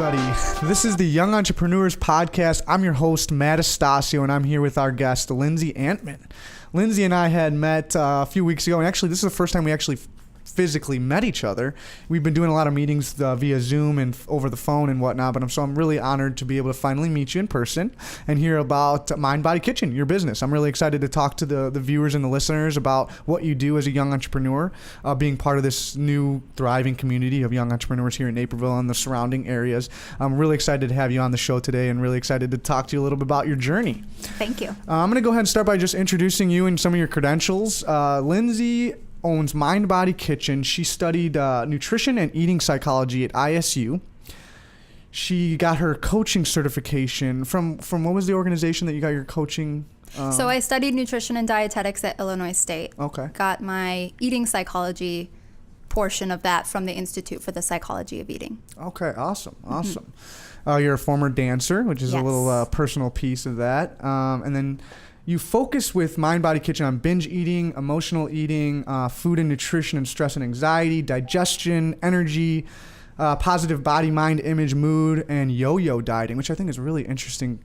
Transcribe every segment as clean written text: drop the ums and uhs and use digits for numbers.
everybody. This is the Young Entrepreneurs Podcast. I'm your host, Matt Astacio, and I'm here with our guest, Lindsey Antman. Lindsey and I had met a few weeks ago, and actually this is the first time we actually physically met each other. We've been doing a lot of meetings via Zoom and over the phone and whatnot, but I'm really honored to be able to finally meet you in person and hear about Mind Body Kitchen, your business. I'm really excited to talk to the viewers and the listeners about what you do as a young entrepreneur, being part of this new thriving community of young entrepreneurs here in Naperville and the surrounding areas. I'm really excited to have you on the show today and really excited to talk to you a little bit about your journey. Thank you. I'm going to go ahead and start by just introducing you and some of your credentials. Lindsey owns Mind Body Kitchen. She studied nutrition and eating psychology at ISU. She got her coaching certification from what was the organization that you got your coaching? So I studied nutrition and dietetics at Illinois State. Okay. Got my eating psychology portion of that from the Institute for the Psychology of Eating. Okay, awesome. You're a former dancer, which is Yes. a little personal piece of that. And then you focus with Mind Body Kitchen on binge eating, emotional eating, food and nutrition and stress and anxiety, digestion, energy, positive body, mind, image, mood, and yo-yo dieting, which I think is a really interesting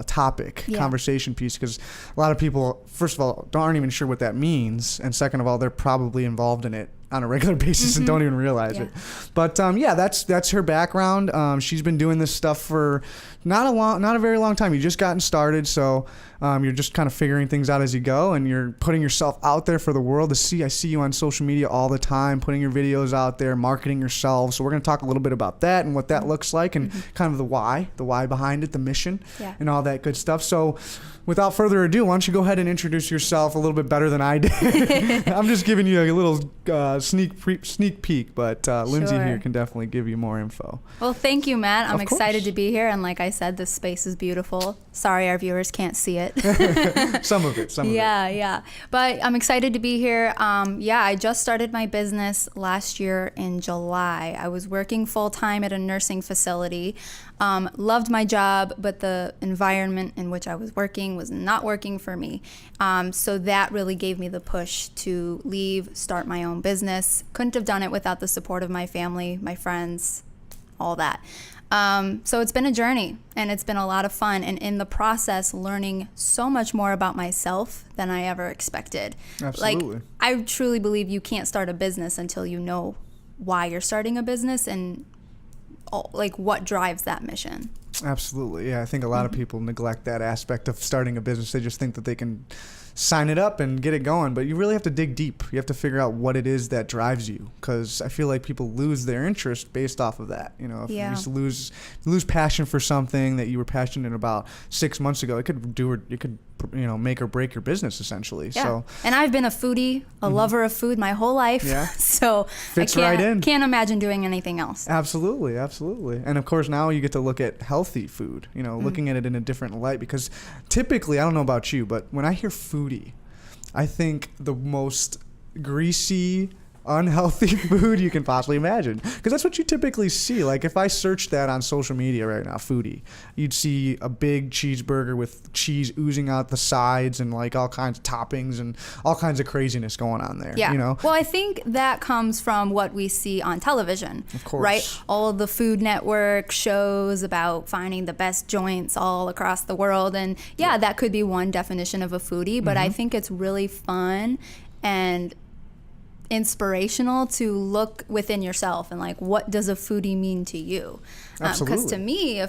topic, conversation piece, because a lot of people, first of all, aren't even sure what that means, and second of all, they're probably involved in it on a regular basis and don't even realize it. But that's her background. She's been doing this stuff for not a very long time. You just gotten started, so you're just kind of figuring things out as you go, and you're putting yourself out there for the world to see. I see you on social media all the time, putting your videos out there, marketing yourself. So we're going to talk a little bit about that and what that looks like, and kind of the why behind it, the mission, and all that good stuff. So without further ado, why don't you go ahead and introduce yourself a little bit better than I did. I'm just giving you a little sneak peek, but Lindsey here can definitely give you more info. Well, thank you, Matt. I'm excited to be here, and like I said, this space is beautiful. Sorry our viewers can't see it. Some of it. Yeah. But I'm excited to be here. I just started my business last year in July. I was working full-time at a nursing facility. Loved my job, but the environment in which I was working was not working for me. So that really gave me the push to leave, start my own business. Couldn't have done it without the support of my family, my friends, all that. So it's been a journey, and it's been a lot of fun, and in the process learning so much more about myself than I ever expected. Absolutely. Like, I truly believe you can't start a business until you know why you're starting a business and like what drives that mission. Absolutely. Yeah, I think a lot of people neglect that aspect of starting a business. They just think that they can sign it up and get it going, but you really have to dig deep. You have to figure out what it is that drives you, because I feel like people lose their interest based off of that. You know, if you just lose passion for something that you were passionate about 6 months ago, it could make or break your business essentially. Yeah. So, and I've been a foodie, a lover of food my whole life. Yeah. So Fits right in. Can't imagine doing anything else. Absolutely. And of course now you get to look at healthy food, looking at it in a different light, because typically, I don't know about you, but when I hear foodie, I think the most greasy, unhealthy food you can possibly imagine, because that's what you typically see. Like if I search that on social media right now, foodie, you'd see a big cheeseburger with cheese oozing out the sides and like all kinds of toppings and all kinds of craziness going on there. Well, I think that comes from what we see on television, of course, right? All of the Food Network shows about finding the best joints all across the world, and that could be one definition of a foodie, but I think it's really fun and inspirational to look within yourself and like, what does a foodie mean to you? Because to me,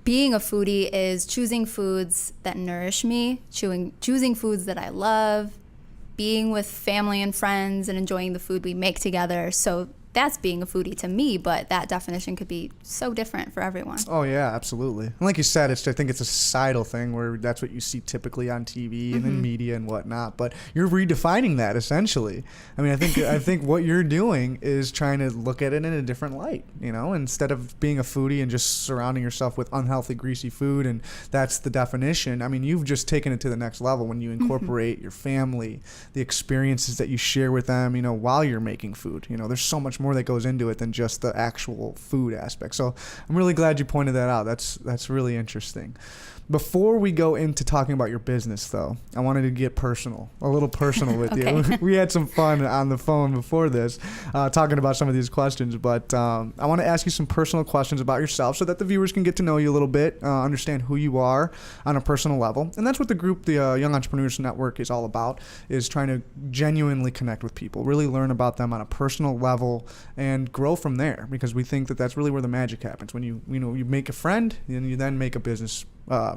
being a foodie is choosing foods that nourish me, choosing foods that I love, being with family and friends and enjoying the food we make together. So that's being a foodie to me, but that definition could be so different for everyone. Oh yeah, absolutely. And like you said, I think it's a societal thing where that's what you see typically on TV and in media and whatnot. But you're redefining that essentially. I mean, I think what you're doing is trying to look at it in a different light. Instead of being a foodie and just surrounding yourself with unhealthy, greasy food, and that's the definition. I mean, you've just taken it to the next level when you incorporate your family, the experiences that you share with them. While you're making food. There's so much more that goes into it than just the actual food aspect. So I'm really glad you pointed that out. That's really interesting. Before we go into talking about your business, though, I wanted to get a little personal with you. We had some fun on the phone before this, talking about some of these questions, but I want to ask you some personal questions about yourself so that the viewers can get to know you a little bit, understand who you are on a personal level. And that's what the group, the Young Entrepreneurs Network, is all about, is trying to genuinely connect with people, really learn about them on a personal level and grow from there, because we think that that's really where the magic happens. When you make a friend, and you then make a business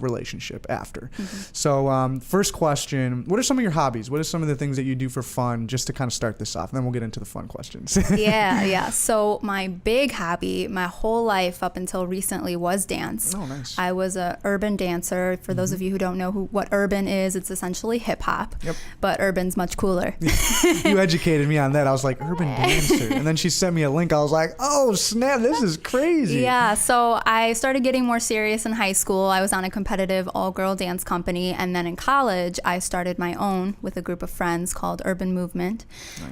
relationship after. So first question, what are some of your hobbies? What are some of the things that you do for fun, just to kind of start this off, and then we'll get into the fun questions. Yeah. So my big hobby my whole life up until recently was dance. Oh, nice. I was a urban dancer. For those of you who don't know what urban is, it's essentially hip hop. Yep. But urban's much cooler. You educated me on that. I was like, urban dancer. And then she sent me a link. I was like, oh, snap, this is crazy. Yeah. So I started getting more serious in high school. I was on a competitive all-girl dance company, and then in college I started my own with a group of friends called Urban Movement.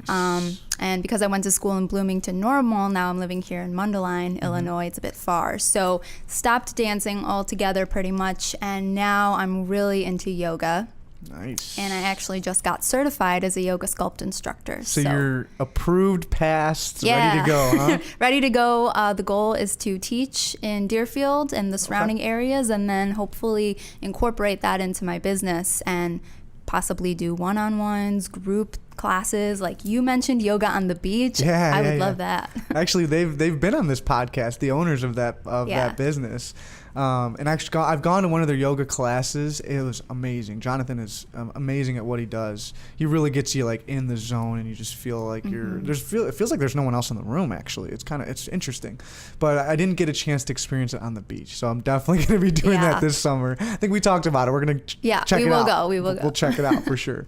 Nice. And because I went to school in Bloomington Normal, now I'm living here in Mundelein, Illinois. It's a bit far, so stopped dancing altogether pretty much, and now I'm really into yoga. Nice. And I actually just got certified as a yoga sculpt instructor. So you're approved, passed, ready to go, huh? Ready to go. The goal is to teach in Deerfield and the surrounding areas, and then hopefully incorporate that into my business and possibly do one-on-ones, group classes. Like you mentioned, yoga on the beach. I would love that. Actually, they've been on this podcast, the owners of that business. And actually, I've gone to one of their yoga classes. It was amazing. Jonathan is amazing at what he does. He really gets you like in the zone, and you just feel like it feels like there's no one else in the room. Actually, it's interesting. But I didn't get a chance to experience it on the beach, so I'm definitely going to be doing that this summer. I think we talked about it. We're going to check it out. We will go. We'll check it out for sure.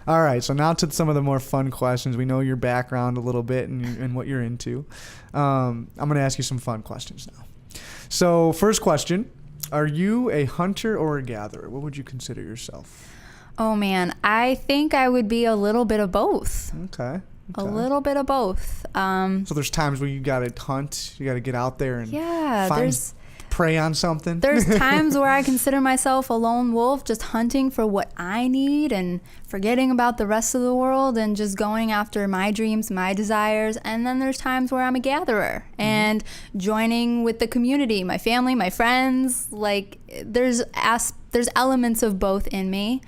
All right, so now to some of the more fun questions. We know your background a little bit and what you're into. I'm going to ask you some fun questions now. So first question, are you a hunter or a gatherer? What would you consider yourself? Oh man, I think I would be a little bit of both. Okay. A little bit of both. So there's times where you got to hunt, you got to get out there and find prey on something. There's times where I consider myself a lone wolf, just hunting for what I need and forgetting about the rest of the world and just going after my dreams, my desires. And then there's times where I'm a gatherer and joining with the community, my family, my friends. Like there's elements of both in me.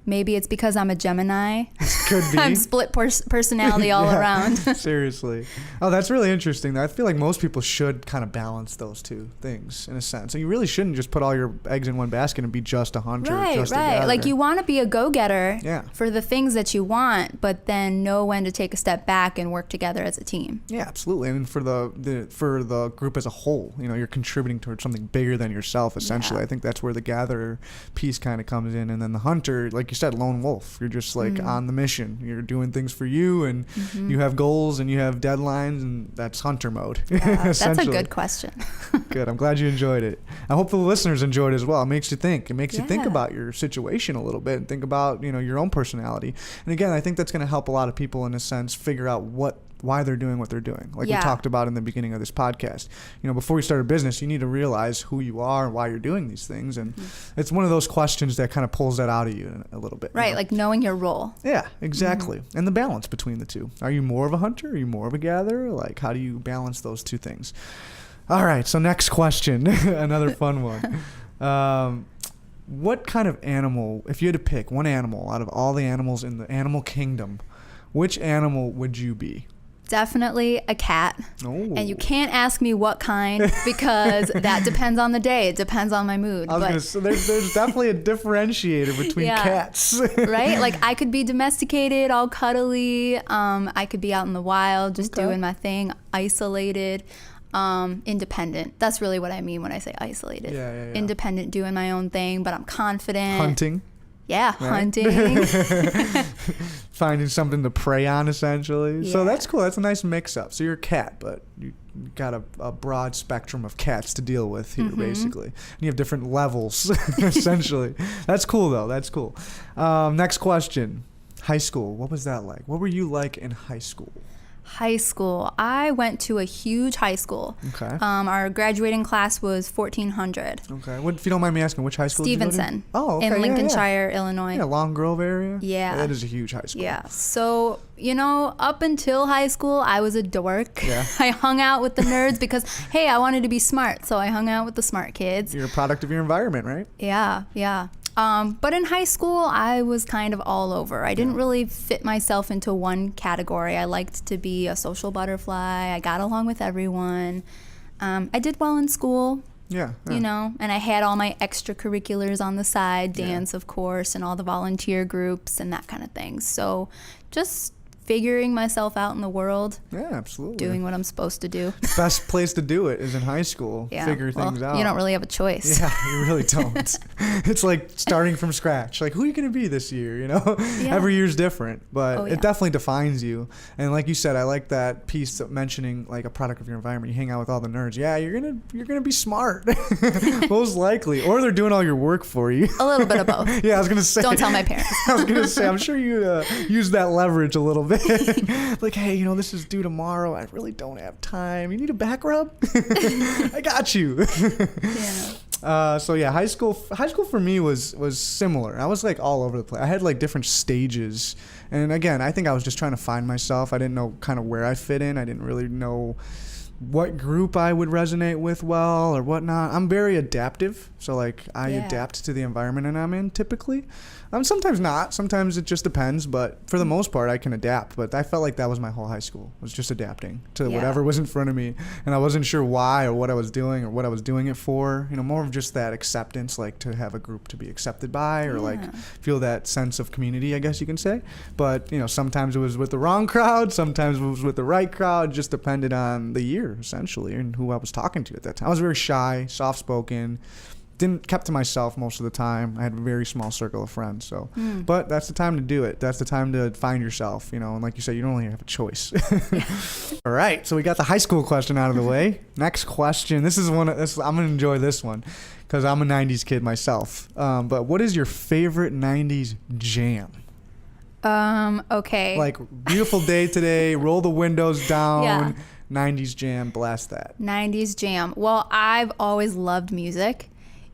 Maybe it's because I'm a Gemini. Could be. I'm split personality all around. Seriously. Oh, that's really interesting. I feel like most people should kind of balance those two things in a sense. So you really shouldn't just put all your eggs in one basket and be just a hunter. Right. A gatherer. Like you want to be a go-getter for the things that you want, but then know when to take a step back and work together as a team. Yeah, absolutely. And for the group as a whole, you're contributing towards something bigger than yourself, essentially. I think that's where the gatherer piece kind of comes in. And then the hunter, like you said, lone wolf. You're just like on the mission. You're doing things for you, and you have goals and you have deadlines, and that's hunter mode. That's a good question. Good. I'm glad you enjoyed it. I hope the listeners enjoyed it as well. It makes you think. It makes you think about your situation a little bit and think about, your own personality. And again, I think that's going to help a lot of people in a sense figure out why they're doing what they're doing. Like we talked about in the beginning of this podcast. Before you start a business, you need to realize who you are and why you're doing these things. And it's one of those questions that kind of pulls that out of you a little bit. Right, like knowing your role. Yeah, exactly. And the balance between the two. Are you more of a hunter? Are you more of a gatherer? Like, how do you balance those two things? All right, so next question. Another fun one. What kind of animal, if you had to pick one animal out of all the animals in the animal kingdom, which animal would you be? Definitely a cat. Oh. And you can't ask me what kind because that depends on the day. It depends on my mood. So there's definitely a differentiator between cats. Right? Like I could be domesticated, all cuddly. I could be out in the wild, just doing my thing, isolated. Independent. That's really what I mean when I say isolated. Yeah. Independent, doing my own thing, but I'm confident. Hunting. Yeah, right? Hunting. Finding something to prey on, essentially. Yeah. So that's cool. That's a nice mix-up. So you're a cat, but you got a broad spectrum of cats to deal with here, basically. And you have different levels, essentially. That's cool, though. That's cool. Next question. High school. What was that like? What were you like in high school? High school. I went to a huge high school. Okay. Our graduating class was 1,400. Okay. What, if you don't mind me asking, which high school did you go to? Stevenson. Oh, okay. In Lincolnshire, Illinois. Yeah, Long Grove area. Yeah. That is a huge high school. Yeah. So, up until high school, I was a dork. Yeah. I hung out with the nerds because, hey, I wanted to be smart. So I hung out with the smart kids. You're a product of your environment, right? Yeah. Yeah. But in high school, I was kind of all over. I didn't really fit myself into one category. I liked to be a social butterfly. I got along with everyone. I did well in school. Yeah. And I had all my extracurriculars on the side, dance, of course, and all the volunteer groups and that kind of thing. So just figuring myself out in the world. Yeah, absolutely. Doing what I'm supposed to do. Best place to do it is in high school. Yeah. Figure things out. You don't really have a choice. Yeah, you really don't. It's like starting from scratch. Like, who are you going to be this year? Yeah. Every year's different, but yeah. it definitely defines you. And like you said, I like that piece of mentioning like a product of your environment. You hang out with all the nerds. Yeah, you're gonna be smart, most likely, or they're doing all your work for you. A little bit of both. Yeah, I was gonna say. Don't tell my parents. I was gonna say, I'm sure you use that leverage a little bit. Like, hey, this is due tomorrow. I really don't have time. You need a back rub? I got you. Yeah. So yeah, high school for me was similar. I was like all over the place. I had like different stages, and again, I think I was just trying to find myself. I didn't know kind of where I fit in. I didn't really know what group I would resonate with well or whatnot. I'm very adaptive, so like I adapt to the environment and I'm in typically. Sometimes not. Sometimes it just depends, but for the most part, I can adapt. But I felt like that was my whole high school, was just adapting to whatever was in front of me, and I wasn't sure why or what I was doing or what I was doing it for. More of just that acceptance, like to have a group to be accepted by, or like feel that sense of community, I guess you can say. But sometimes it was with the wrong crowd, sometimes it was with the right crowd. Just depended on the year, essentially, and who I was talking to at that time. I was very shy, soft-spoken. Kept to myself most of the time. I had a very small circle of friends. So, but that's the time to do it. That's the time to find yourself, and like you said, you don't really have a choice. All right. So we got the high school question out of the way. Next question. I'm going to enjoy this one because I'm a 90s kid myself. But what is your favorite 90s jam? Okay. Like beautiful day today, roll the windows down, 90s jam, blast that. 90s jam. Well, I've always loved music.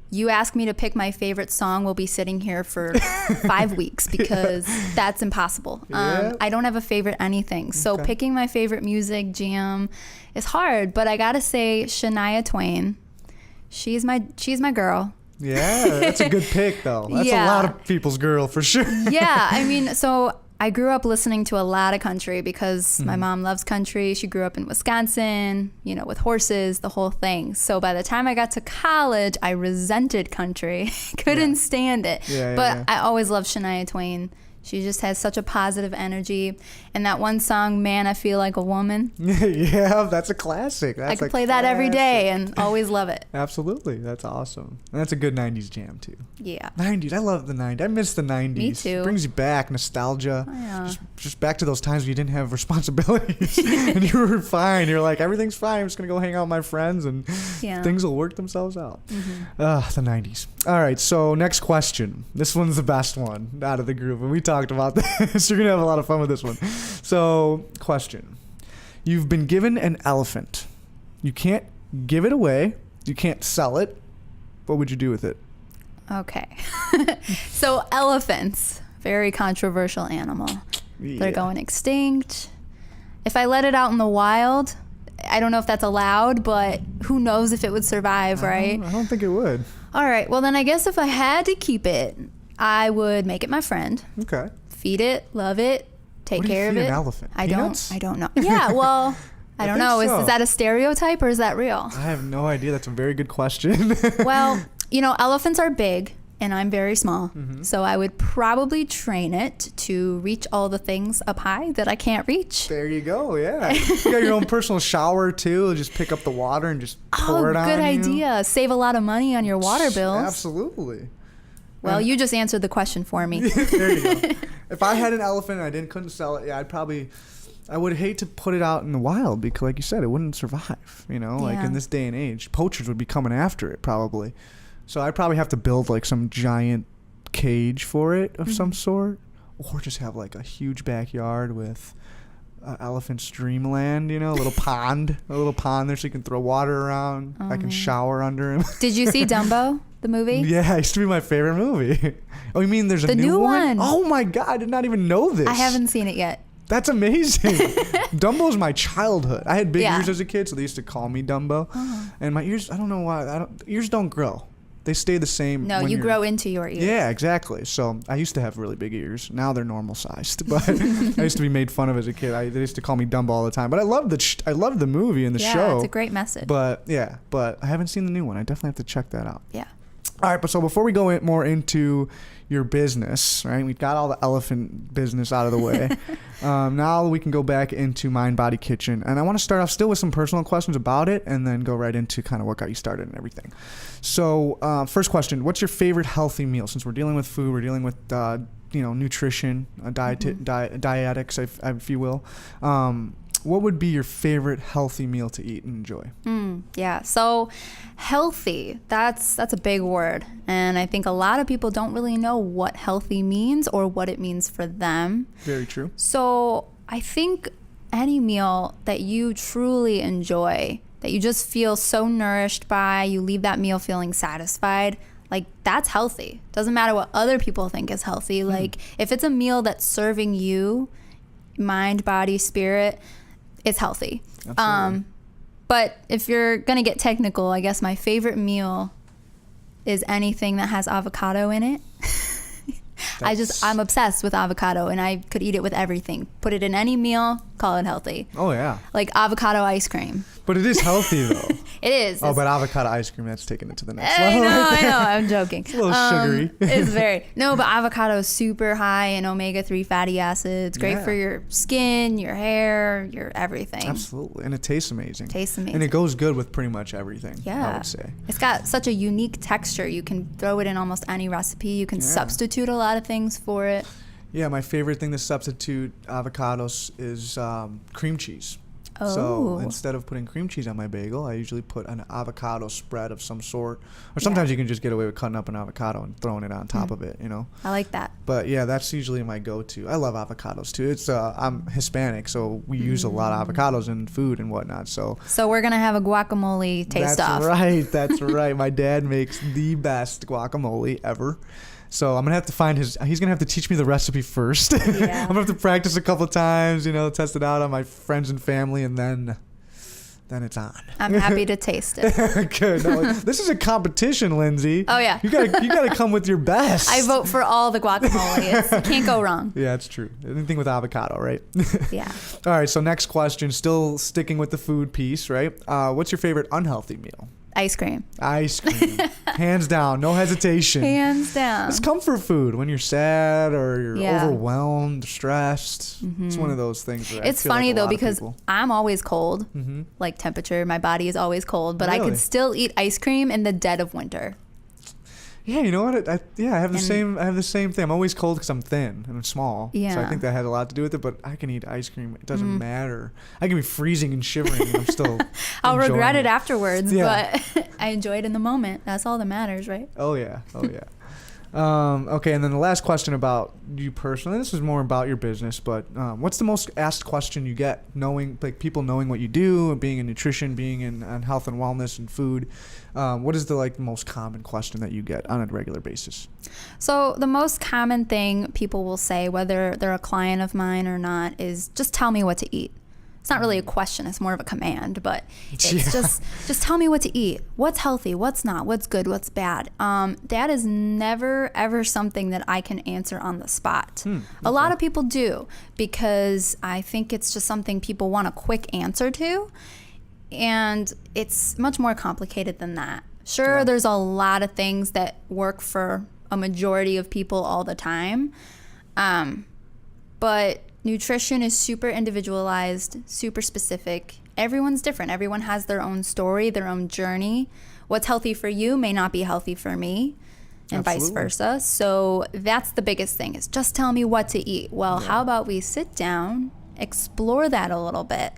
You ask me to pick my favorite song, we'll be sitting here for 5 weeks because that's impossible. I don't have a favorite anything. So picking my favorite music jam is hard, but I gotta say Shania Twain. She's my girl. Yeah, that's a good pick though. That's a lot of people's girl for sure. Yeah, I mean, so I grew up listening to a lot of country because my mom loves country. She grew up in Wisconsin, with horses, the whole thing. So by the time I got to college, I resented country. Couldn't stand it. But I always loved Shania Twain. She just has such a positive energy. And that one song, Man, I Feel Like a Woman. Yeah, that's a classic. I could play that every day and always love it. Absolutely. That's awesome. And that's a good 90s jam, too. Yeah. 90s. I love the 90s. I miss the 90s. Me too. It brings you back, nostalgia. Oh, yeah. Just back to those times when you didn't have responsibilities. And you were fine. You're like, everything's fine. I'm just going to go hang out with my friends and things will work themselves out. The 90s. All right. So next question. This one's the best one out of the group. And we talked about this. You're going to have a lot of fun with this one. So, question. You've been given an elephant. You can't give it away. You can't sell it. What would you do with it? Okay. So, elephants, very controversial animal. Yeah. They're going extinct. If I let it out in the wild, I don't know if that's allowed, but who knows if it would survive, right? I don't think it would. All right. Well, then I guess if I had to keep it, I would make it my friend. Okay. Feed it, love it, take care of it. What do you feed an elephant? Peanuts? I don't know. Yeah, well, I don't know. So. Is that a stereotype or is that real? I have no idea. That's a very good question. Well, elephants are big and I'm very small. So I would probably train it to reach all the things up high that I can't reach. There you go. Yeah. You got your own personal shower too. Just pick up the water and just pour it on you. Good idea. Save a lot of money on your water bills. Absolutely. Well, you just answered the question for me. There you go. If I had an elephant and I couldn't sell it, I would hate to put it out in the wild because, like you said, it wouldn't survive. Like in this day and age, poachers would be coming after it probably. So I'd probably have to build like some giant cage for it of some sort, or just have like a huge backyard with elephant's dreamland, you know, a little pond there so you can throw water around. I can shower under him. Did you see Dumbo, the movie? Yeah, it used to be my favorite movie. Oh, you mean there's a new one? Oh my God, I did not even know this. I haven't seen it yet. That's amazing. Dumbo's my childhood. I had big ears as a kid, so they used to call me Dumbo. And my ears, I don't know why, ears don't grow. They stay the same. No, you grow into your ears. Yeah, exactly. So I used to have really big ears. Now they're normal sized. But I used to be made fun of as a kid. They used to call me Dumbo all the time. But I love the movie and the show. Yeah, it's a great message. But I haven't seen the new one. I definitely have to check that out. Yeah. All right, but so before we go more into your business, right? We've got all the elephant business out of the way. Now we can go back into Mind Body Kitchen. And I want to start off still with some personal questions about it and then go right into kind of what got you started and everything. So first question, what's your favorite healthy meal? Since we're dealing with food, we're dealing with nutrition, dietetics, if you will. What would be your favorite healthy meal to eat and enjoy? Yeah, so healthy, that's a big word. And I think a lot of people don't really know what healthy means or what it means for them. Very true. So I think any meal that you truly enjoy, that you just feel so nourished by, you leave that meal feeling satisfied, like that's healthy. Doesn't matter what other people think is healthy. Like if it's a meal that's serving you, mind, body, spirit, it's healthy. Absolutely. But if you're going to get technical, I guess my favorite meal is anything that has avocado in it. I'm obsessed with avocado, and I could eat it with everything. Put it in any meal, call it healthy. Oh, yeah. Like avocado ice cream. But it is healthy, though. It is. Oh, but avocado ice cream, that's taking it to the next level. I know, I'm joking. It's a little sugary. It's very. No, but avocado is super high in omega-3 fatty acids. Great for your skin, your hair, your everything. Absolutely. And it tastes amazing. And it goes good with pretty much everything, yeah. I would say. It's got such a unique texture. You can throw it in almost any recipe. You can substitute a lot of things for it. Yeah, my favorite thing to substitute avocados is cream cheese. Oh. So instead of putting cream cheese on my bagel, I usually put an avocado spread of some sort. Or sometimes you can just get away with cutting up an avocado and throwing it on top of it, you know? I like that. But yeah, that's usually my go-to. I love avocados too. It's I'm Hispanic, so we use a lot of avocados in food and whatnot. So we're going to have a guacamole taste off. That's right. My dad makes the best guacamole ever. So I'm going to have to find he's going to have to teach me the recipe first. Yeah. I'm going to have to practice a couple of times, test it out on my friends and family, and then it's on. I'm happy to taste it. Good. No, this is a competition, Lindsay. Oh, yeah. You got to come with your best. I vote for all the guacamole. You can't go wrong. Yeah, it's true. Anything with avocado, right? Yeah. All right, so next question, still sticking with the food piece, right? What's your favorite unhealthy meal? Ice cream. Ice cream. Hands down. No hesitation. Hands down. It's comfort food when you're sad or you're overwhelmed, stressed. Mm-hmm. It's one of those things. It's funny, though, because I'm always cold, like temperature. My body is always cold, but I could still eat ice cream in the dead of winter. Yeah, you know what? I have the same thing. I'm always cold because I'm thin and I'm small. Yeah. So I think that has a lot to do with it. But I can eat ice cream. It doesn't matter. I can be freezing and shivering, and I'm still. I'll regret it afterwards, but I enjoy it in the moment. That's all that matters, right? Oh yeah. Okay, and then the last question about you personally. This is more about your business, but what's the most asked question you get? People knowing what you do, being in nutrition, being in health and wellness and food. What is the most common question that you get on a regular basis? So the most common thing people will say, whether they're a client of mine or not, is just tell me what to eat. It's not really a question, it's more of a command, but it's just tell me what to eat. What's healthy, what's not, what's good, what's bad. That is never, ever something that I can answer on the spot. Okay. A lot of people do, because I think it's just something people want a quick answer to, and it's much more complicated than that. Sure, there's a lot of things that work for a majority of people all the time, but nutrition is super individualized, super specific. Everyone's different. Everyone has their own story, their own journey. What's healthy for you may not be healthy for me, and vice versa. So that's the biggest thing, is just tell me what to eat. Well, how about we sit down, explore that a little bit.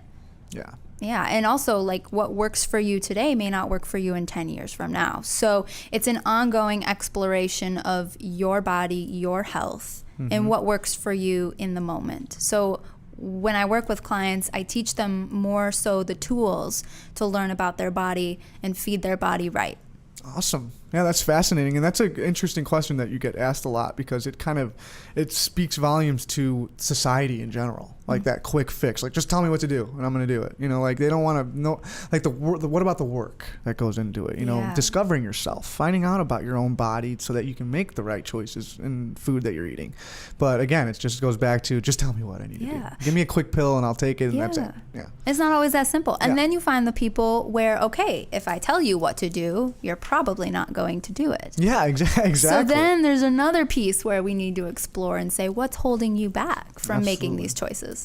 Yeah. Yeah, and also what works for you today may not work for you in 10 years from now. So it's an ongoing exploration of your body, your health, and what works for you in the moment. So when I work with clients, I teach them more so the tools to learn about their body and feed their body right. Awesome. Yeah, that's fascinating. And that's an interesting question that you get asked a lot, because it speaks volumes to society in general. Like that quick fix, like just tell me what to do and I'm going to do it. Like they don't want to know, like what about the work that goes into it? Discovering yourself, finding out about your own body so that you can make the right choices in food that you're eating. But again, it just goes back to just tell me what I need to do. Give me a quick pill and I'll take it, and that's it. Yeah. It's not always that simple. And then you find the people where, okay, if I tell you what to do, you're probably not going to do it. Yeah, exactly. So then there's another piece where we need to explore and say, what's holding you back from making these choices?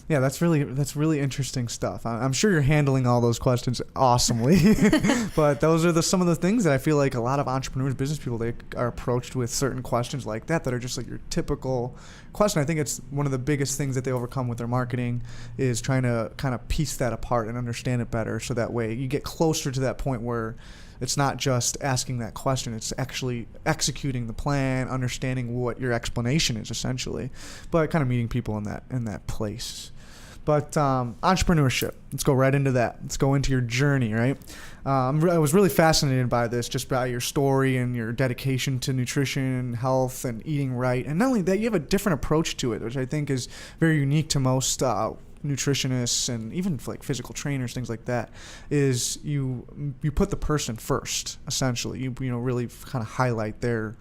Yeah, that's really interesting stuff. I'm sure you're handling all those questions awesomely, but those are some of the things that I feel like a lot of entrepreneurs, business people, they are approached with certain questions like that are just like your typical question. I think it's one of the biggest things that they overcome with their marketing is trying to kind of piece that apart and understand it better, so that way you get closer to that point where it's not just asking that question, it's actually executing the plan, understanding what your explanation is essentially, but kind of meeting people in that place. But entrepreneurship, let's go right into that. Let's go into your journey, right? I was really fascinated by this, just by your story and your dedication to nutrition, health, and eating right. And not only that, you have a different approach to it, which I think is very unique to most nutritionists and even like physical trainers, things like that. Is you put the person first, essentially. You really kind of highlight their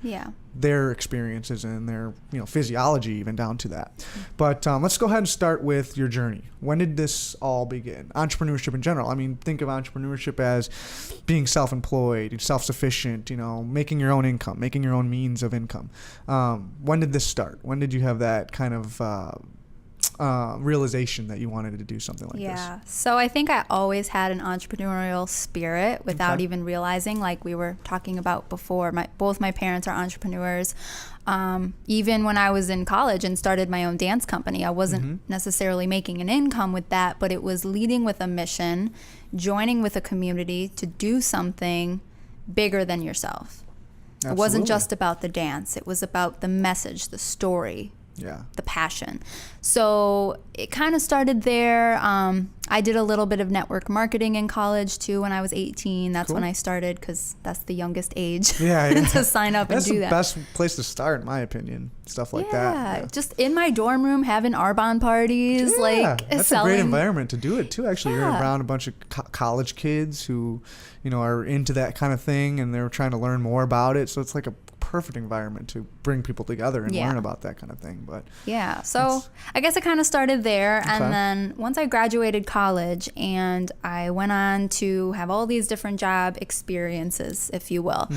experiences and their physiology, even down to that. But let's go ahead and start with your journey. When did this all begin? Entrepreneurship in general. I mean, think of entrepreneurship as being self-employed, self-sufficient, making your own income, making your own means of income. When did this start? When did you have that kind of realization that you wanted to do something like this? Yeah. So I think I always had an entrepreneurial spirit without even realizing, like we were talking about before. Both my parents are entrepreneurs. Even when I was in college and started my own dance company, I wasn't necessarily making an income with that, but it was leading with a mission, joining with a community to do something bigger than yourself. Absolutely. It wasn't just about the dance. It was about the message, the story, the passion. So it kind of started there. I did a little bit of network marketing in college too when I was 18. That's when I started, because that's the youngest age to sign up and do that. That's the best place to start, in my opinion. Stuff like that. Yeah, just in my dorm room having Arbonne parties. That's a great environment to do it too, actually. You're around a bunch of college kids who are into that kind of thing, and they're trying to learn more about it. So it's like a perfect environment to bring people together and learn about that kind of thing. But so I guess it kind of started there. And then once I graduated college and I went on to have all these different job experiences, if you will,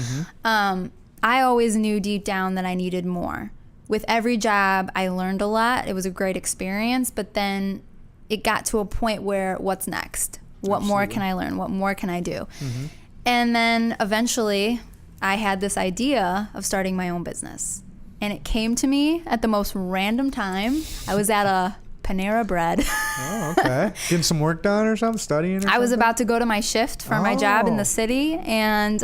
I always knew deep down that I needed more. With every job, I learned a lot. It was a great experience, but then it got to a point where what's next? What more can I learn? What more can I do? And then eventually I had this idea of starting my own business. And it came to me at the most random time. I was at a Panera Bread. Oh, okay. Getting some work done or something? Studying or something? I was about to go to my shift for my job in the city. And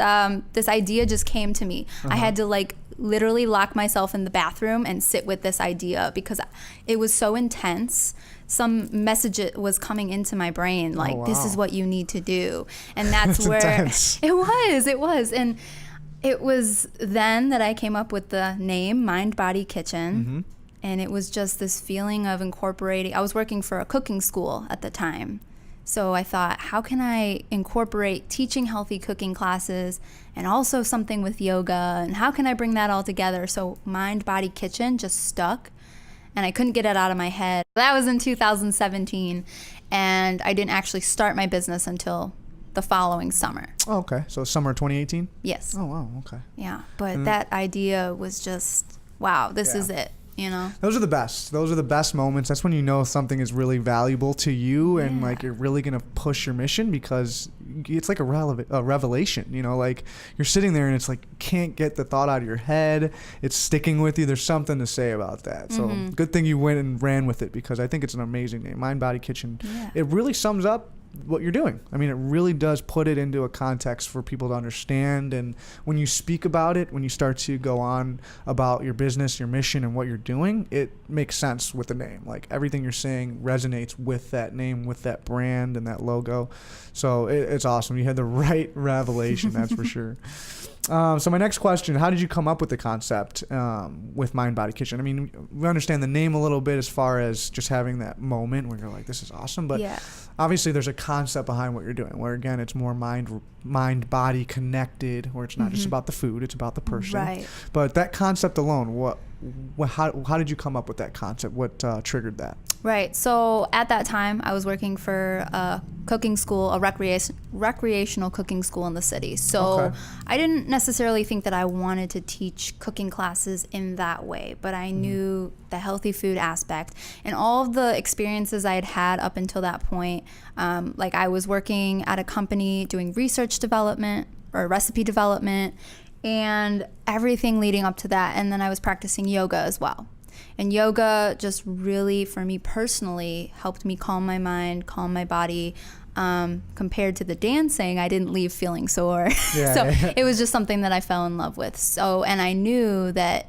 this idea just came to me. I had to literally lock myself in the bathroom and sit with this idea because it was so intense. Some message was coming into my brain this is what you need to do. And that's where intense. It was. And it was then that I came up with the name Mind Body Kitchen. And it was just this feeling of incorporating. I was working for a cooking school at the time. So I thought, how can I incorporate teaching healthy cooking classes and also something with yoga? And how can I bring that all together? So Mind Body Kitchen just stuck. And I couldn't get it out of my head. That was in 2017. And I didn't actually start my business until the following summer. Oh, okay. So summer 2018? Yes. Oh, wow. Okay. Yeah. But that idea was just, wow, this is it. Those are the best. Those are the best moments. That's when you know something is really valuable to you and you're really going to push your mission, because it's like a revelation, you're sitting there and it's like, you can't get the thought out of your head. It's sticking with you. There's something to say about that. So good thing you went and ran with it, because I think it's an amazing name, Mind Body Kitchen. Yeah. It really sums up what you're doing. I mean, it really does put it into a context for people to understand. And when you speak about it, when you start to go on about your business, your mission, and what you're doing, it makes sense with the name. Like everything you're saying resonates with that name, with that brand and that logo. So it's awesome. You had the right revelation, that's for sure. So my next question, how did you come up with the concept with Mind Body Kitchen? I mean, we understand the name a little bit as far as just having that moment where you're like, this is awesome. But obviously there's a concept behind what you're doing where, again, it's more mind-body connected, where it's not just about the food, it's about the person. Right. But that concept alone, how did you come up with that concept? What triggered that? Right. So at that time, I was working for a cooking school, a recreational cooking school in the city. So I didn't necessarily think that I wanted to teach cooking classes in that way, but I knew the healthy food aspect and all of the experiences I had had up until that point. Like I was working at a company doing research development or recipe development and everything leading up to that. And then I was practicing yoga as well. And yoga just really, for me personally, helped me calm my mind, calm my body. Compared to the dancing, I didn't leave feeling sore. It was just something that I fell in love with. So, and I knew that,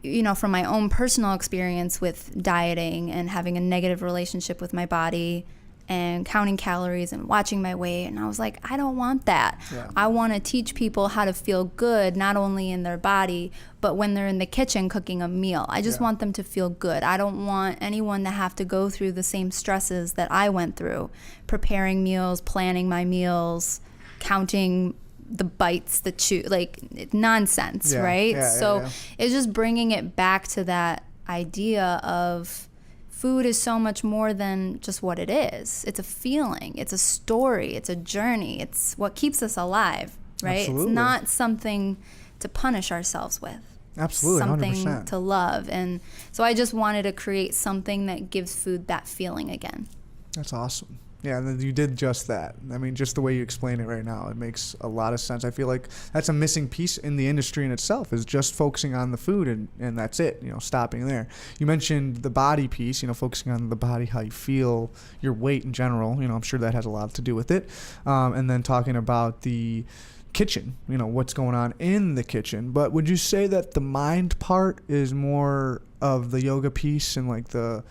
you know, from my own personal experience with dieting and having a negative relationship with my body and counting calories and watching my weight. And I was like, I don't want that. Yeah. I want to teach people how to feel good, not only in their body, but when they're in the kitchen cooking a meal. I just want them to feel good. I don't want anyone to have to go through the same stresses that I went through, preparing meals, planning my meals, counting the bites, like nonsense, right? It's just bringing it back to that idea of food is so much more than just what it is. It's a feeling, it's a story, it's a journey, it's what keeps us alive, right? Absolutely. It's not something to punish ourselves with. Absolutely, something 100%. To love. And so I just wanted to create something that gives food that feeling again. That's awesome. Yeah, and you did just that. I mean, just the way you explain it right now, it makes a lot of sense. I feel like that's a missing piece in the industry in itself, is just focusing on the food and that's it, you know, stopping there. You mentioned the body piece, you know, focusing on the body, how you feel, your weight in general. You know, I'm sure that has a lot to do with it. And then talking about the kitchen, you know, what's going on in the kitchen. But would you say that the mind part is more of the yoga piece and like the,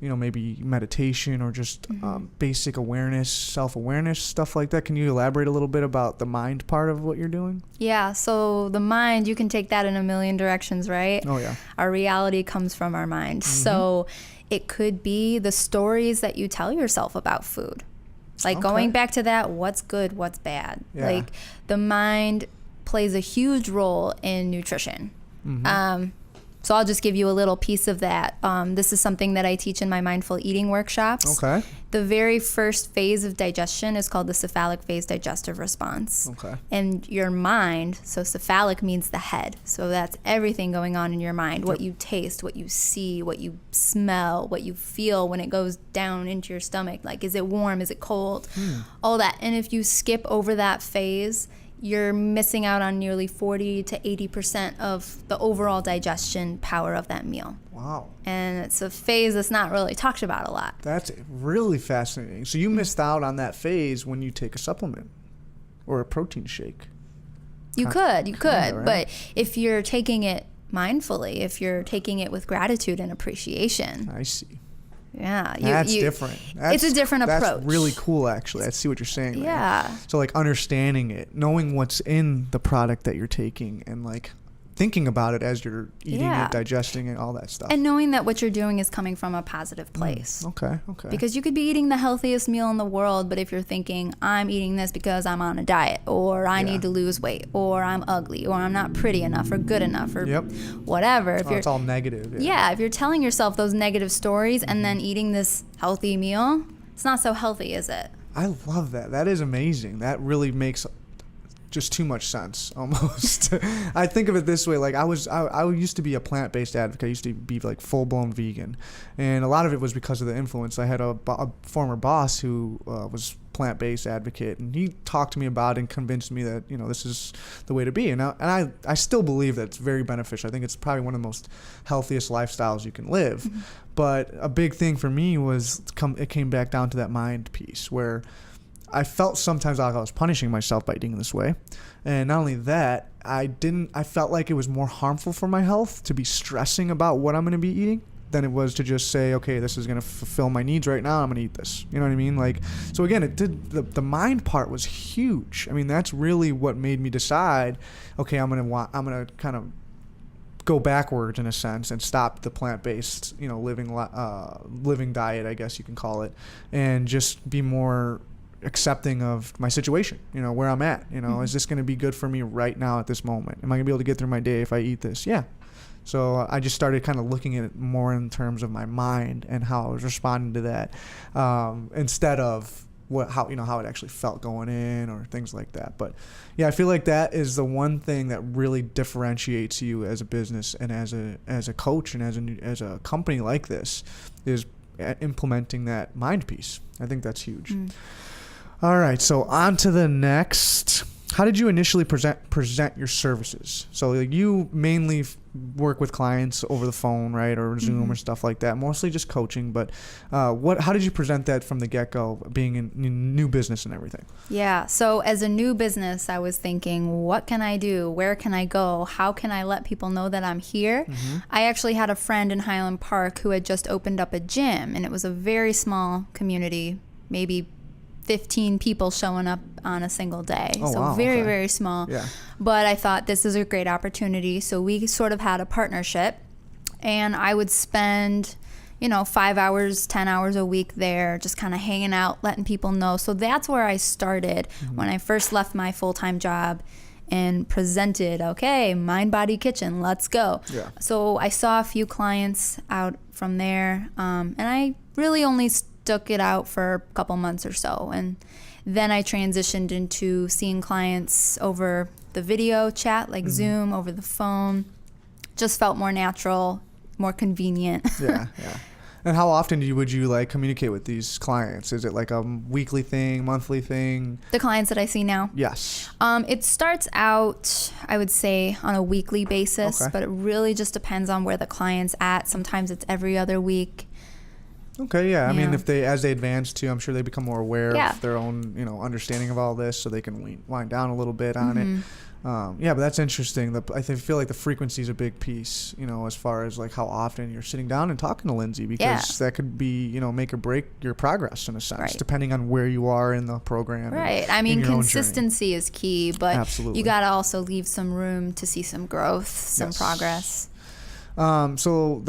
you know, maybe meditation or just basic awareness, self-awareness, stuff like that? Can you elaborate a little bit about the mind part of what you're doing? Yeah, so the mind, you can take that in a million directions, right? Oh, yeah. Our reality comes from our mind. So it could be the stories that you tell yourself about food. Like going back to that, what's good, what's bad. Yeah. Like the mind plays a huge role in nutrition. So I'll just give you a little piece of that. This is something that I teach in my mindful eating workshops. Okay. The very first phase of digestion is called the cephalic phase digestive response. Okay. And your mind, so cephalic means the head. So that's everything going on in your mind, what you taste, what you see, what you smell, what you feel when it goes down into your stomach. Like, is it warm? Is it cold? All that. And if you skip over that phase, you're missing out on nearly 40 to 80% of the overall digestion power of that meal. Wow. And it's a phase that's not really talked about a lot. That's really fascinating. So you missed out on that phase when you take a supplement or a protein shake. You could, right? But if you're taking it mindfully, if you're taking it with gratitude and appreciation. I see. Yeah. That's different. It's a different approach. That's really cool, actually. I see what you're saying. Yeah. Right? So, like, understanding it, knowing what's in the product that you're taking, and, like, thinking about it as you're eating it, digesting it, all that stuff. And knowing that what you're doing is coming from a positive place. Okay. Because you could be eating the healthiest meal in the world, but if you're thinking, I'm eating this because I'm on a diet, or I need to lose weight, or I'm ugly, or I'm not pretty enough, or good enough, or whatever. If it's all negative. Yeah, if you're telling yourself those negative stories and then eating this healthy meal, it's not so healthy, is it? I love that. That is amazing. That really makes just too much sense, almost. I think of it this way, like I used to be a plant-based advocate. I used to be like full-blown vegan, and a lot of it was because of the influence. I had a former boss who was plant-based advocate, and he talked to me about it and convinced me that, this is the way to be. And I still believe that it's very beneficial. I think it's probably one of the most healthiest lifestyles you can live. Mm-hmm. But a big thing for me was it came back down to that mind piece, where I felt sometimes like I was punishing myself by eating this way. And not only that, I felt like it was more harmful for my health to be stressing about what I'm going to be eating than it was to just say, okay, this is going to fulfill my needs right now. I'm going to eat this. You know what I mean? Like, so again, the mind part was huge. I mean, that's really what made me decide, okay, I'm going to kind of go backwards in a sense and stop the plant-based, living diet, I guess you can call it, and just be more accepting of my situation, where I'm at. Mm-hmm. Is this going to be good for me right now at this moment? Am I going to be able to get through my day if I eat this? Yeah. So I just started kind of looking at it more in terms of my mind and how I was responding to that, instead of how it actually felt going in or things like that. But yeah, I feel like that is the one thing that really differentiates you as a business and as a coach and as a company like this, is implementing that mind piece. I think that's huge. All right, so on to the next. How did you initially present your services? So you mainly work with clients over the phone, right, or Zoom or stuff like that, mostly just coaching. But how did you present that from the get-go, being in new business and everything? Yeah, so as a new business, I was thinking, what can I do? Where can I go? How can I let people know that I'm here? Mm-hmm. I actually had a friend in Highland Park who had just opened up a gym, and it was a very small community, maybe 15 people showing up on a single day. Oh, so wow, very, okay. very small. Yeah. But I thought this is a great opportunity. So we sort of had a partnership, and I would spend, 5 hours, 10 hours a week there, just kind of hanging out, letting people know. So that's where I started when I first left my full-time job and presented, okay, Mind Body Kitchen, let's go. Yeah. So I saw a few clients out from there, and I really only stuck it out for a couple months or so. And then I transitioned into seeing clients over the video chat, like Zoom, over the phone. Just felt more natural, more convenient. Yeah. And how often would you communicate with these clients? Is it like a weekly thing, monthly thing? The clients that I see now? Yes. It starts out, I would say, on a weekly basis, Okay. but it really just depends on where the client's at. Sometimes it's every other week. Okay, yeah. I mean, Yeah. as they advance too, I'm sure they become more aware Yeah. of their own, understanding of all this, so they can wind down a little bit on it. Yeah, but that's interesting. I feel like the frequency is a big piece, as far as how often you're sitting down and talking to Lindsey, because that could be, make or break your progress in a sense, Right. depending on where you are in the program. Right. And I mean, in your own journey. consistency is key, but Absolutely. you got to also leave some room to see some growth, some Yes. progress. So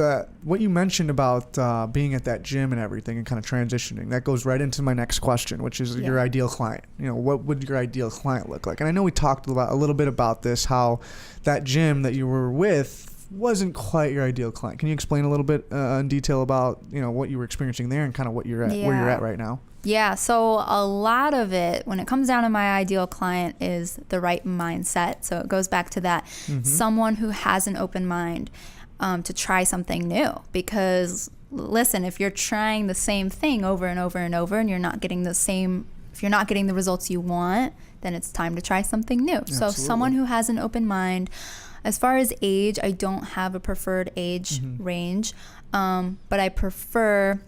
what you mentioned about being at that gym and everything and kind of transitioning, that goes right into my next question, which is your ideal client. What would your ideal client look like? And I know we talked a little bit about this, how that gym that you were with wasn't quite your ideal client. Can you explain a little bit in detail about what you were experiencing there and kind of what you're at, where you're at right now? Yeah, so a lot of it, when it comes down to my ideal client, is the right mindset. So it goes back to that, someone who has an open mind to try something new. Because listen, if you're trying the same thing over and over and over and you're not getting if you're not getting the results you want, then it's time to try something new. Absolutely. So someone who has an open mind. As far as age, I don't have a preferred age range, but I prefer,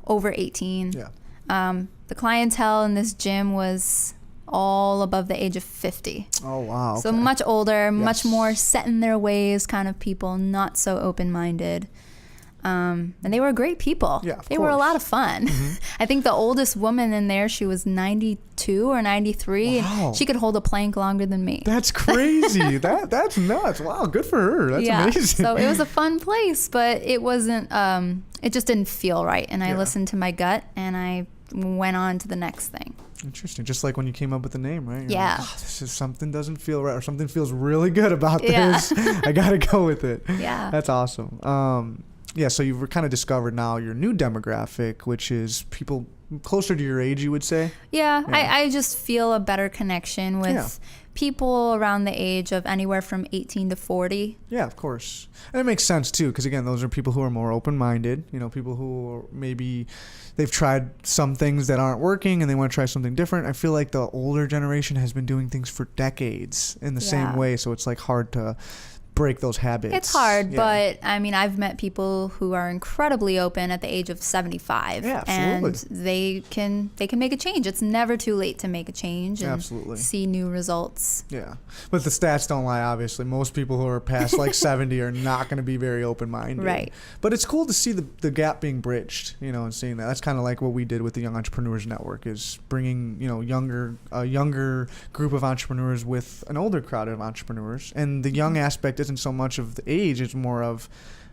over 18. Yeah. The clientele in this gym was all above the age of 50. Oh, wow. So okay. much older, much Yes. more set in their ways kind of people, not so open-minded. And they were great people. Yeah, of they were a course. lot of fun. I think the oldest woman in there, she was 92 or 93. Wow. And she could hold a plank longer than me. That's crazy. That's nuts. Wow, good for her. That's amazing. So it was a fun place, but it wasn't, it just didn't feel right. And I listened to my gut and I went on to the next thing. Interesting. Just like when you came up with the name, right? You're Yeah. like, this is something doesn't feel right, or something feels really good about Yeah. this. I got to go with it. Yeah. That's awesome. Yeah, so you've kind of discovered now your new demographic, which is people closer to your age, you would say? Yeah. I just feel a better connection with people around the age of anywhere from 18 to 40. Yeah, of course. And it makes sense too, because again, those are people who are more open-minded, people who are maybe they've tried some things that aren't working and they want to try something different. I feel like the older generation has been doing things for decades in the same way, so it's like hard to break those habits. It's hard, but I mean, I've met people who are incredibly open at the age of 75. Yeah, absolutely. And they can make a change. It's never too late to make a change and see new results. Yeah. But the stats don't lie, obviously. Most people who are past like 70 are not going to be very open-minded. Right. But it's cool to see the gap being bridged, and seeing that. That's kind of like what we did with the Young Entrepreneurs Network, is bringing, a younger group of entrepreneurs with an older crowd of entrepreneurs. And the young aspect isn't so much of the age, it's more of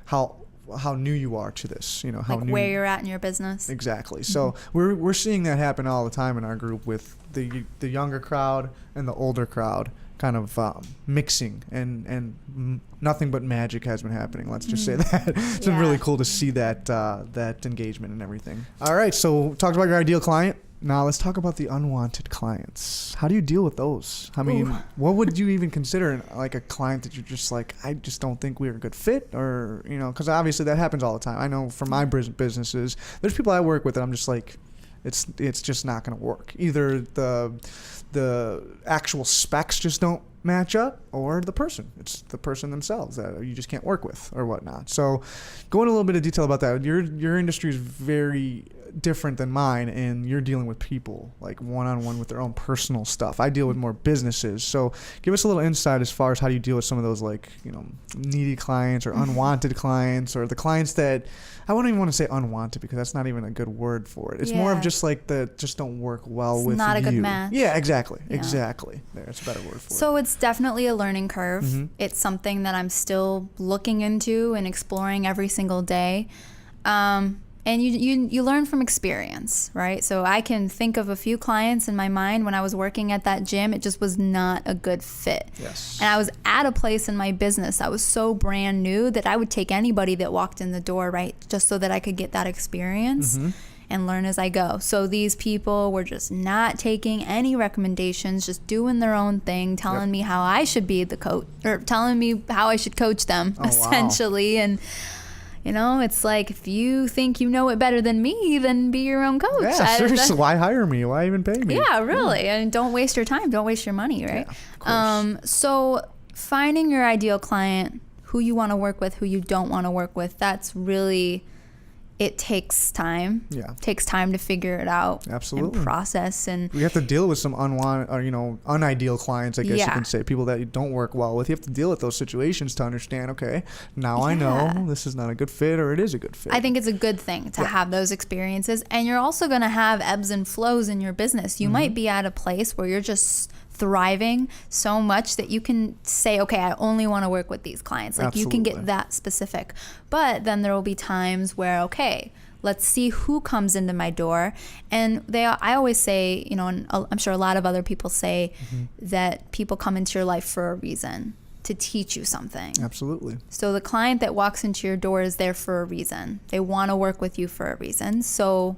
how new you are to this, how like new, where you're at in your business. Exactly. So we're seeing that happen all the time in our group with the younger crowd and the older crowd kind of mixing, and nothing but magic has been happening. Let's just say that. It's been really cool to see that engagement and everything. All right, so talked about your ideal client. Now let's talk about the unwanted clients. How do you deal with those? I mean, what would you even consider like a client that you're just like, I just don't think we're a good fit, or because obviously that happens all the time. I know for my businesses, there's people I work with that I'm just like, it's just not going to work. Either the actual specs just don't match up, or it's the person themselves that you just can't work with or whatnot. So go into a little bit of detail about that. Your industry is very different than mine, and you're dealing with people like one-on-one with their own personal stuff. I deal with more businesses. So give us a little insight as far as how do you deal with some of those like needy clients or unwanted clients, or the clients that I wouldn't even want to say unwanted, because that's not even a good word for it. It's more of just like that just don't work well with you. Not a good match. Yeah, exactly. There's a better word for it. So it's definitely a learning curve. It's something that I'm still looking into and exploring every single day. And you learn from experience, right? So I can think of a few clients in my mind when I was working at that gym. It just was not a good fit. Yes. And I was at a place in my business that was so brand new that I would take anybody that walked in the door, right? Just so that I could get that experience and learn as I go. So these people were just not taking any recommendations, just doing their own thing, telling me how I should be the coach, or telling me how I should coach them, essentially. Wow. And it's like, if you think you know it better than me, then be your own coach. Yeah, seriously, why hire me? Why even pay me? Yeah, really. And don't waste your time. Don't waste your money, right? Yeah, of course. So finding your ideal client, who you want to work with, who you don't want to work with, that's really, it takes time. Yeah. It takes time to figure it out. Absolutely. And process. And you have to deal with some unwanted, or unideal clients, I guess you can say, people that you don't work well with. You have to deal with those situations to understand, okay, now I know this is not a good fit, or it is a good fit. I think it's a good thing to have those experiences. And you're also going to have ebbs and flows in your business. You might be at a place where you're just thriving so much that you can say, okay, I only want to work with these clients. Like you can get that specific. But then there will be times where, okay, let's see who comes into my door. And I always say, and I'm sure a lot of other people say that people come into your life for a reason, to teach you something. Absolutely. So the client that walks into your door is there for a reason. They want to work with you for a reason. So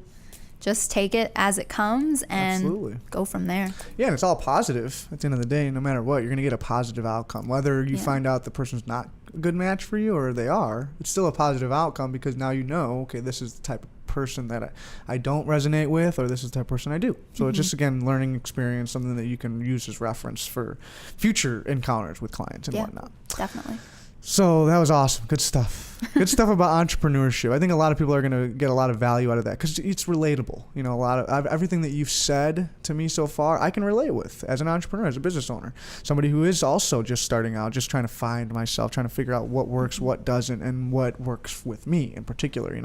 just take it as it comes and go from there. Yeah, and it's all positive. At the end of the day, no matter what, you're going to get a positive outcome. Whether you find out the person's not a good match for you or they are, it's still a positive outcome, because now you know, okay, this is the type of person that I don't resonate with, or this is the type of person I do. So it's just, again, learning experience, something that you can use as reference for future encounters with clients and whatnot. Definitely. So that was awesome. Good stuff. Good stuff about entrepreneurship. I think a lot of people are going to get a lot of value out of that, because it's relatable. A lot of everything that you've said to me so far, I can relate with as an entrepreneur, as a business owner, somebody who is also just starting out, just trying to find myself, trying to figure out what works, what doesn't, and what works with me in particular.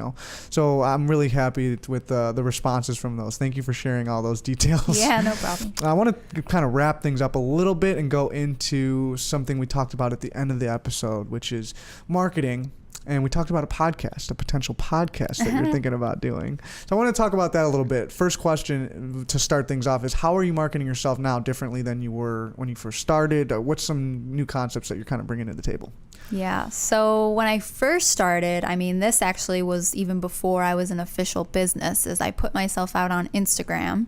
So I'm really happy with the responses from those. Thank you for sharing all those details. Yeah, no problem. I want to kind of wrap things up a little bit and go into something we talked about at the end of the episode, which is marketing And we talked about a potential podcast that you're thinking about doing. So I want to talk about that a little bit. First question to start things off is, how are you marketing yourself now differently than you were when you first started? What's some new concepts that you're kind of bringing to the table? Yeah. So when I first started, I mean, this actually was even before I was an official business, is I put myself out on Instagram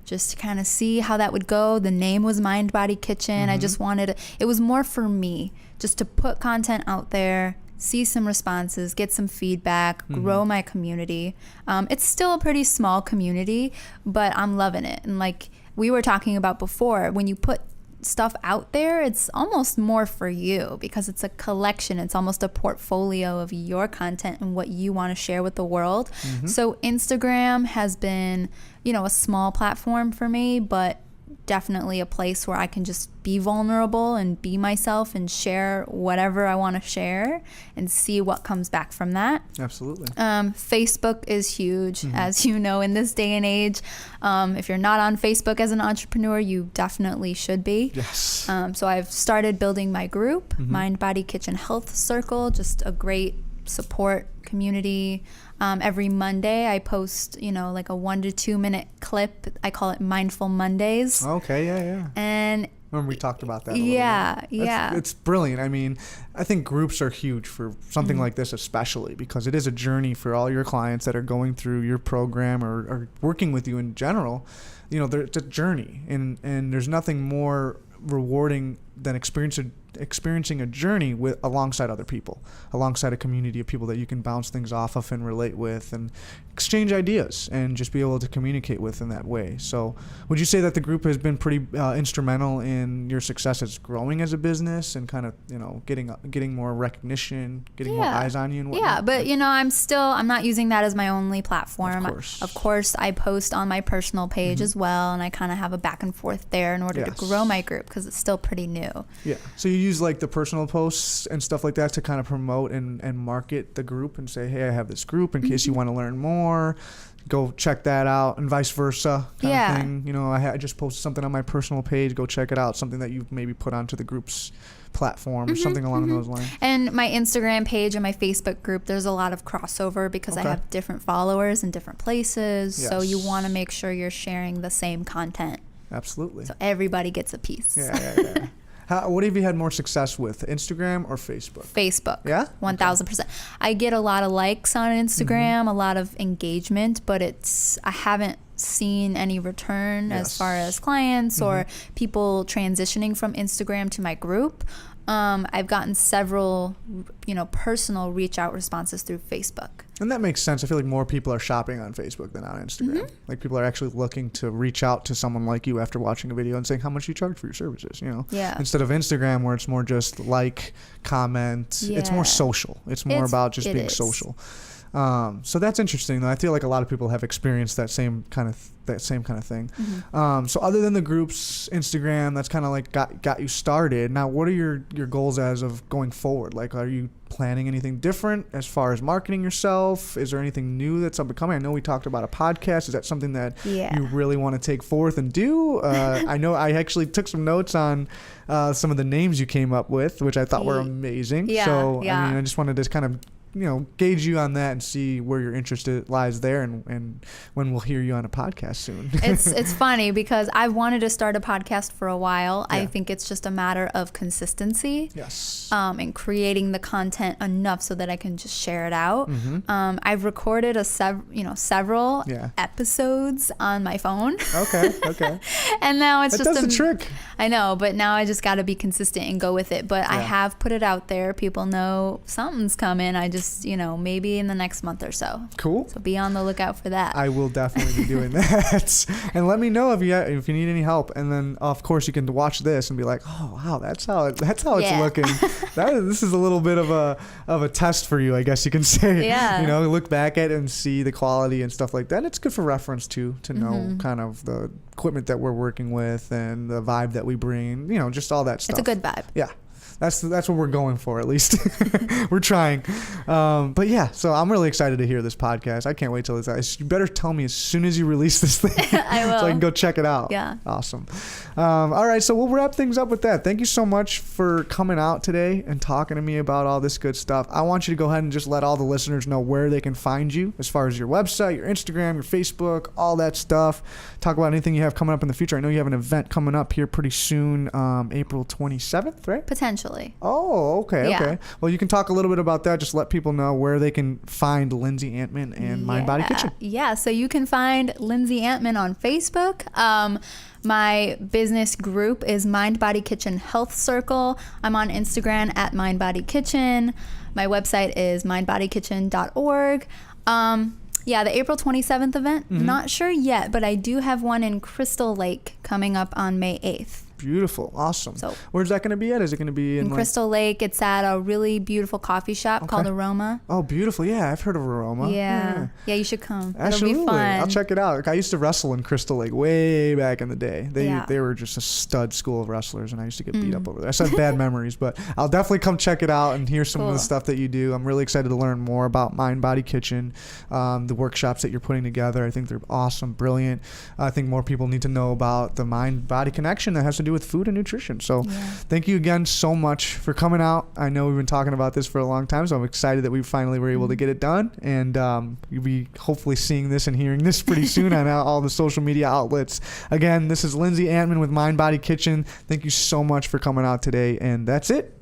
just to kind of see how that would go. The name was Mind Body Kitchen. I just wanted, it was more for me just to put content out there, see some responses, get some feedback, grow my community. It's still a pretty small community, but I'm loving it. And like we were talking about before, when you put stuff out there, it's almost more for you because it's a collection. It's almost a portfolio of your content and what you want to share with the world. So Instagram has been, you know, a small platform for me, but definitely a place where I can just be vulnerable and be myself and share whatever I want to share and see what comes back from that. Absolutely. Facebook is huge, as you know, in this day and age. If you're not on Facebook as an entrepreneur, you definitely should be. Yes. So I've started building my group, Mind Body Kitchen Health Circle, just a great support community. Every Monday I post, you know, like a 1 to 2 minute clip. I call it Mindful Mondays. Okay, yeah. And remember we talked about that a little bit. It's brilliant. I mean, I think groups are huge for something like this, especially because it is a journey for all your clients that are going through your program or working with you in general. You know, it's a journey, and there's nothing more rewarding than experiencing a journey alongside other people, alongside a community of people that you can bounce things off of and relate with and exchange ideas and just be able to communicate with in that way. So would you say that the group has been pretty instrumental in your success as growing as a business and kind of, you know, getting more recognition, getting more eyes on you and whatnot? Yeah, but you know, I'm not using that as my only platform. Of course I post on my personal page as well, and I kind of have a back and forth there in order to grow my group because it's still pretty new. Yeah. So you use like the personal posts and stuff like that to kind of promote and market the group and say, hey, I have this group in case you want to learn more. Go check that out, and vice versa kind of thing. You know, I just posted something on my personal page. Go check it out. Something that you've maybe put onto the group's platform or something along those lines. And my Instagram page and my Facebook group, there's a lot of crossover because I have different followers in different places. So you want to make sure you're sharing the same content. Absolutely. So everybody gets a piece. Yeah. What have you had more success with, Instagram or Facebook? Facebook. Yeah? 1,000%. I get a lot of likes on Instagram, a lot of engagement, but I haven't seen any return as far as clients or people transitioning from Instagram to my group. I've gotten several, you know, personal reach out responses through Facebook. And that makes sense. I feel like more people are shopping on Facebook than on Instagram. Like people are actually looking to reach out to someone like you after watching a video and saying how much you charge for your services, you know? Yeah. Instead of Instagram where it's more just like, comment. Yeah. It's more social. It's more about just being social. So that's interesting though. I feel like a lot of people have experienced that same kind of thing. So other than the groups, Instagram, that's kind of like got you started. Now, what are your goals as of going forward? Like, are you planning anything different as far as marketing yourself? Is there anything new that's up and coming? I know we talked about a podcast. Is that something that you really want to take forth and do? I know I actually took some notes on some of the names you came up with, which I thought were amazing. So I mean, I just wanted to kind of, you know, gauge you on that and see where your interest lies there and when we'll hear you on a podcast soon. It's funny because I've wanted to start a podcast for a while. I think it's just a matter of consistency. Yes. And creating the content enough so that I can just share it out. I've recorded several episodes on my phone. Okay. And now it's that's the trick. I know, but now I just got to be consistent and go with it. But I have put it out there. People know something's coming. I just, you know, maybe in the next month or so. Cool. So be on the lookout for that. I will definitely be doing that. And let me know if you need any help. And then, of course, you can watch this and be like, oh, wow, that's how it's looking. This is a little bit of a test for you, I guess you can say. Yeah. You know, look back at it and see the quality and stuff like that. It's good for reference, too, to know kind of the equipment that we're working with and the vibe that we bring, you know, just all that stuff. It's a good vibe. Yeah. That's what we're going for, at least. We're trying. But yeah, so I'm really excited to hear this podcast. I can't wait till it's out. You better tell me as soon as you release this thing. I will. So I can go check it out. Yeah. Awesome. All right, so we'll wrap things up with that. Thank you so much for coming out today and talking to me about all this good stuff. I want you to go ahead and just let all the listeners know where they can find you as far as your website, your Instagram, your Facebook, all that stuff. Talk about anything you have coming up in the future. I know you have an event coming up here pretty soon, April 27th, right? Potentially. Oh, okay, Yeah. okay. Well, you can talk a little bit about that. Just let people know where they can find Lindsey Antman and Mind Body Kitchen. Yeah, so you can find Lindsey Antman on Facebook. My business group is Mind Body Kitchen Health Circle. I'm on Instagram at Mind Body Kitchen. My website is mindbodykitchen.org. Yeah, the April 27th event, not sure yet, but I do have one in Crystal Lake coming up on May 8th. Beautiful. Awesome. So, where's that going to be at? Is it going to be in Crystal Lake? It's at a really beautiful coffee shop called Aroma. Oh, beautiful. Yeah, I've heard of Aroma. Yeah, you should come. Absolutely. It'll be fun. I'll check it out. I used to wrestle in Crystal Lake way back in the day. They were just a stud school of wrestlers, and I used to get beat up over there. I still have bad memories, but I'll definitely come check it out and hear some of the stuff that you do. I'm really excited to learn more about Mind Body Kitchen, the workshops that you're putting together. I think they're awesome, brilliant. I think more people need to know about the mind-body connection that has to do with food and nutrition. So thank you again so much for coming out. I know we've been talking about this for a long time, so I'm excited that we finally were able to get it done. And you'll be hopefully seeing this and hearing this pretty soon on all the social media outlets. Again, this is Lindsey Antman with Mind Body Kitchen. Thank you so much for coming out today. And that's it.